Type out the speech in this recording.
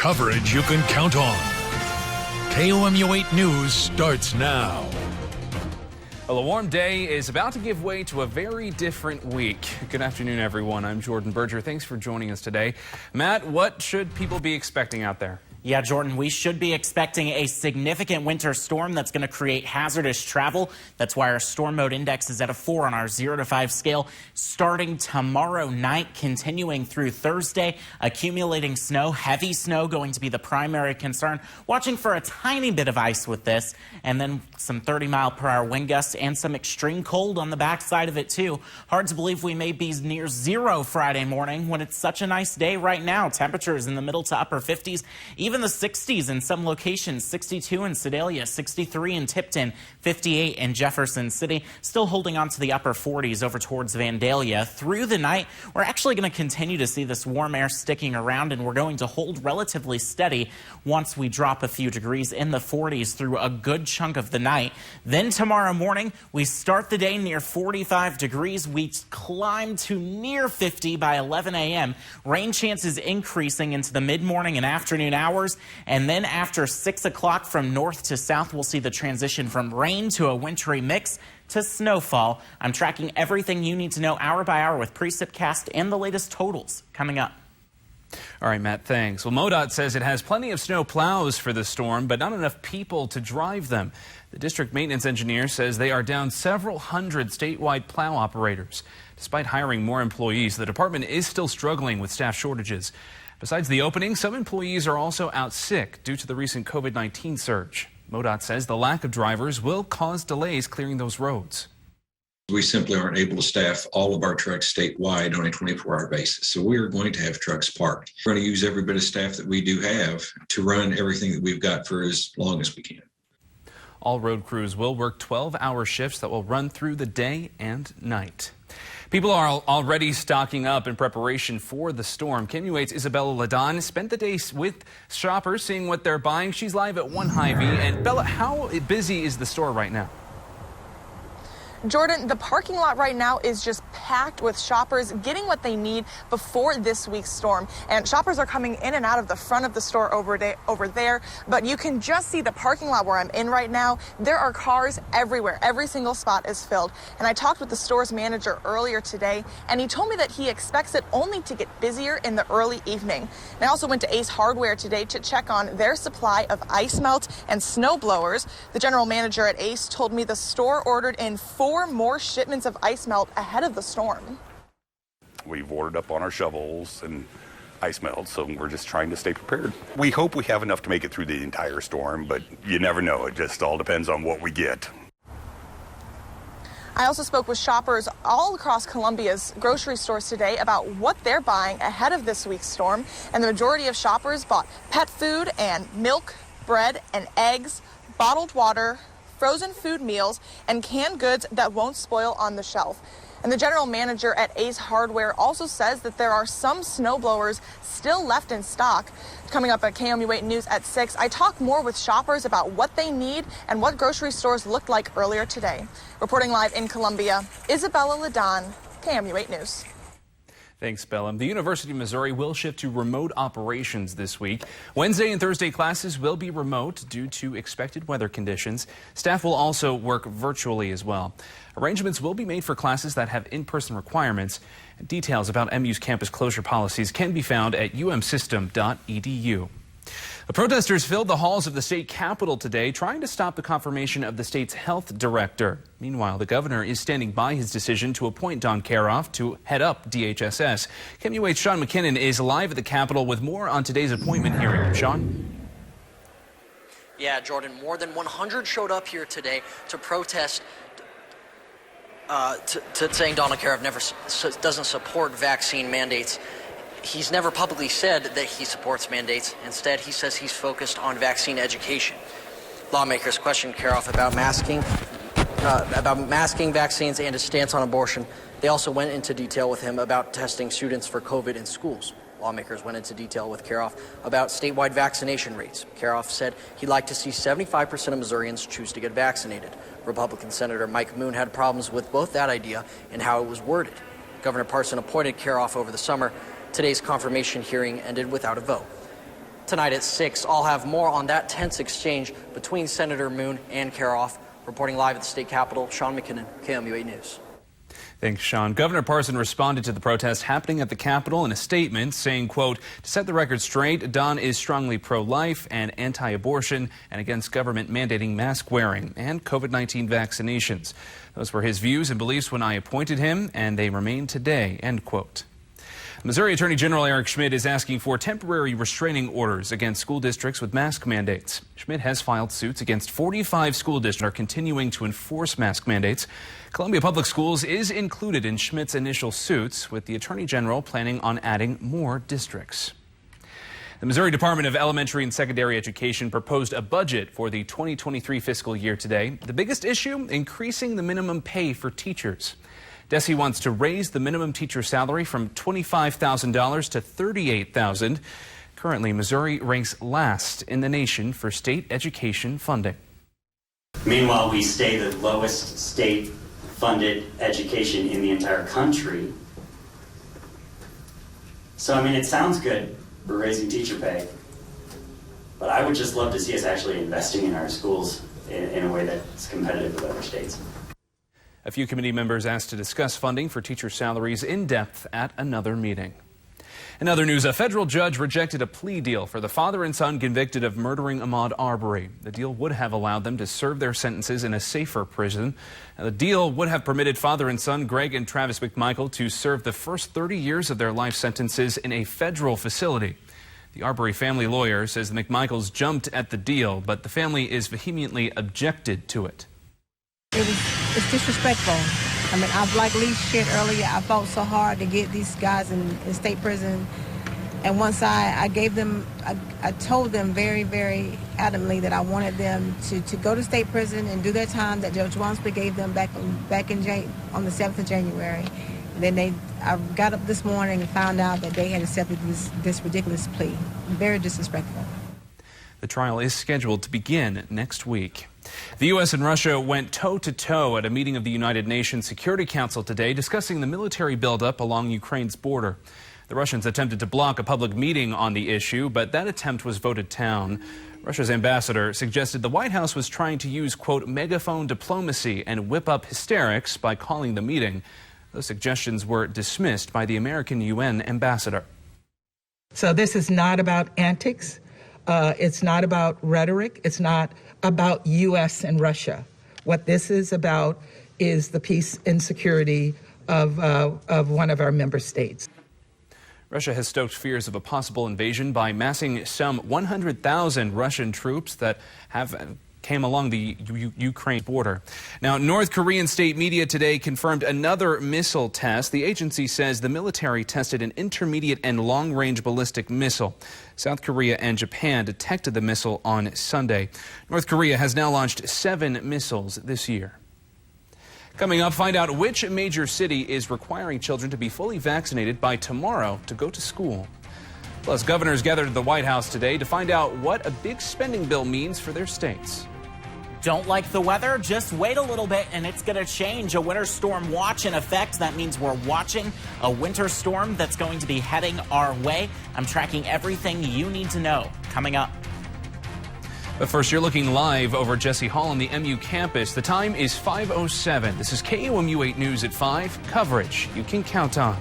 Coverage you can count on. KOMU 8 News starts now. Well, a warm day is about to give way to a very different week. Good afternoon, everyone. I'm Jordan Berger. Thanks for joining us today. Matt, what should people be expecting out there? Yeah, Jordan, we should be expecting a significant winter storm that's going to create hazardous travel. That's why our storm mode index is at a 4 on our 0 to 5 scale. Starting tomorrow night, continuing through Thursday, accumulating snow, heavy snow going to be the primary concern. Watching for a tiny bit of ice with this, and then some 30-mile-per-hour wind gusts and some extreme cold on the backside of it, too. Hard to believe we may be near zero Friday morning when it's such a nice day right now. Temperatures in the middle to upper 50s. Even the 60s in some locations, 62 in Sedalia, 63 in Tipton, 58 in Jefferson City. Still holding on to the upper 40s over towards Vandalia. Through the night, we're actually going to continue to see this warm air sticking around, and we're going to hold relatively steady once we drop a few degrees in the 40s through a good chunk of the night. Then tomorrow morning, we start the day near 45 degrees. We climb to near 50 by 11 a.m. Rain chances increasing into the mid-morning and afternoon hours. And then after 6 o'clock from north to south, we'll see the transition from rain to a wintry mix to snowfall. I'm tracking everything you need to know hour by hour with Precipcast and the latest totals coming up. All right, Matt, thanks. Well, MoDOT says it has plenty of snow plows for the storm, but not enough people to drive them. The district maintenance engineer says they are down several hundred statewide plow operators. Despite hiring more employees, the department is still struggling with staff shortages. Besides the opening, some employees are also out sick due to the recent COVID-19 surge. MoDOT says the lack of drivers will cause delays clearing those roads. We simply aren't able to staff all of our trucks statewide on a 24-hour basis. So we are going to have trucks parked. We're going to use every bit of staff that we do have to run everything that we've got for as long as we can. All road crews will work 12-hour shifts that will run through the day and night. People are already stocking up in preparation for the storm. KMU8's Isabella Ladon spent the day with shoppers seeing what they're buying. She's live at One Hy-Vee. And Bella, how busy is the store right now? Jordan, the parking lot right now is just packed with shoppers getting what they need before this week's storm. And shoppers are coming in and out of the front of the store over there. But you can just see the parking lot where I'm in right now. There are cars everywhere. Every single spot is filled. And I talked with the store's manager earlier today, and he told me that he expects it only to get busier in the early evening. And I also went to Ace Hardware today to check on their supply of ice melt and snow blowers. The general manager at Ace told me the store ordered in 4 more shipments of ice melt ahead of the storm. We've ordered up on our shovels and ice melt, so we're just trying to stay prepared. We hope we have enough to make it through the entire storm, but you never know. It just all depends on what we get. I also spoke with shoppers all across Columbia's grocery stores today about what they're buying ahead of this week's storm, and the majority of shoppers bought pet food and milk, bread and eggs, bottled water, frozen food meals, and canned goods that won't spoil on the shelf. And the general manager at Ace Hardware also says that there are some snowblowers still left in stock. Coming up at KOMU 8 News at 6, I talk more with shoppers about what they need and what grocery stores looked like earlier today. Reporting live in Columbia, Isabella Ladon, KOMU 8 News. Thanks, Bella. The University of Missouri will shift to remote operations this week. Wednesday and Thursday classes will be remote due to expected weather conditions. Staff will also work virtually as well. Arrangements will be made for classes that have in-person requirements. Details about MU's campus closure policies can be found at umsystem.edu. The protesters filled the halls of the state capitol today, trying to stop the confirmation of the state's health director. Meanwhile, the governor is standing by his decision to appoint Don Karoff to head up DHSS. KMU8's Sean McKinnon is live at the Capitol with more on today's appointment hearing. Sean? Yeah, Jordan, more than 100 showed up here today to protest saying Donald Karoff doesn't support vaccine mandates. He's never publicly said that he supports mandates. Instead, he says he's focused on vaccine education. Lawmakers questioned Karoff about masking vaccines and his stance on abortion. They also went into detail with him about testing students for COVID in schools. Lawmakers went into detail with Karoff about statewide vaccination rates. Karoff said he'd like to see 75% of Missourians choose to get vaccinated. Republican Senator Mike Moon had problems with both that idea and how it was worded. Governor Parson appointed Karoff over the summer. Today's confirmation hearing ended without a vote. Tonight at 6, I'll have more on that tense exchange between Senator Moon and Karoff. Reporting live at the state capitol, Sean McKinnon, KOMU8 News. Thanks, Sean. Governor Parson responded to the protest happening at the Capitol in a statement saying, quote, "To set the record straight, Don is strongly pro-life and anti-abortion and against government mandating mask wearing and COVID-19 vaccinations. Those were his views and beliefs when I appointed him, and they remain today," end quote. Missouri Attorney General Eric Schmidt is asking for temporary restraining orders against school districts with mask mandates. Schmidt has filed suits against 45 school districts that are continuing to enforce mask mandates. Columbia Public Schools is included in Schmidt's initial suits, with the Attorney General planning on adding more districts. The Missouri Department of Elementary and Secondary Education proposed a budget for the 2023 fiscal year today. The biggest issue, increasing the minimum pay for teachers. DESE wants to raise the minimum teacher salary from $25,000 to $38,000. Currently, Missouri ranks last in the nation for state education funding. Meanwhile, we stay the lowest state-funded education in the entire country. So, I mean, it sounds good, we're raising teacher pay, but I would just love to see us actually investing in our schools in a way that's competitive with other states. A few committee members asked to discuss funding for teacher salaries in depth at another meeting. In other news, a federal judge rejected a plea deal for the father and son convicted of murdering Ahmaud Arbery. The deal would have allowed them to serve their sentences in a safer prison. Now, the deal would have permitted father and son Greg and Travis McMichael to serve the first 30 years of their life sentences in a federal facility. The Arbery family lawyer says the McMichaels jumped at the deal, but the family is vehemently objected to it. It's disrespectful. I mean, I've like Lee shared earlier, I fought so hard to get these guys in state prison. And once I gave them, I told them very, very adamantly that I wanted them to go to state prison and do their time that Judge Wansby gave them back on the 7th of January. And then I got up this morning and found out that they had accepted this ridiculous plea. Very disrespectful. The trial is scheduled to begin next week. The U.S. and Russia went toe-to-toe at a meeting of the United Nations Security Council today discussing the military buildup along Ukraine's border. The Russians attempted to block a public meeting on the issue, but that attempt was voted down. Russia's ambassador suggested the White House was trying to use, quote, megaphone diplomacy and whip up hysterics by calling the meeting. Those suggestions were dismissed by the American UN ambassador. So this is not about antics. It's not about rhetoric. It's not about U.S. and Russia. What this is about is the peace and security of one of our member states. Russia has stoked fears of a possible invasion by massing some 100,000 Russian troops that came along the Ukraine border. Now, North Korean state media today confirmed another missile test. The agency says the military tested an intermediate and long-range ballistic missile. South Korea and Japan detected the missile on Sunday. North Korea has now launched 7 missiles this year. Coming up, find out which major city is requiring children to be fully vaccinated by tomorrow to go to school. Plus, governors gathered at the White House today to find out what a big spending bill means for their states. Don't like the weather? Just wait a little bit and it's going to change. A winter storm watch in effect. That means we're watching a winter storm that's going to be heading our way. I'm tracking everything you need to know coming up. But first, you're looking live over Jesse Hall on the MU campus. The time is 5:07. This is KOMU 8 News at 5. Coverage you can count on.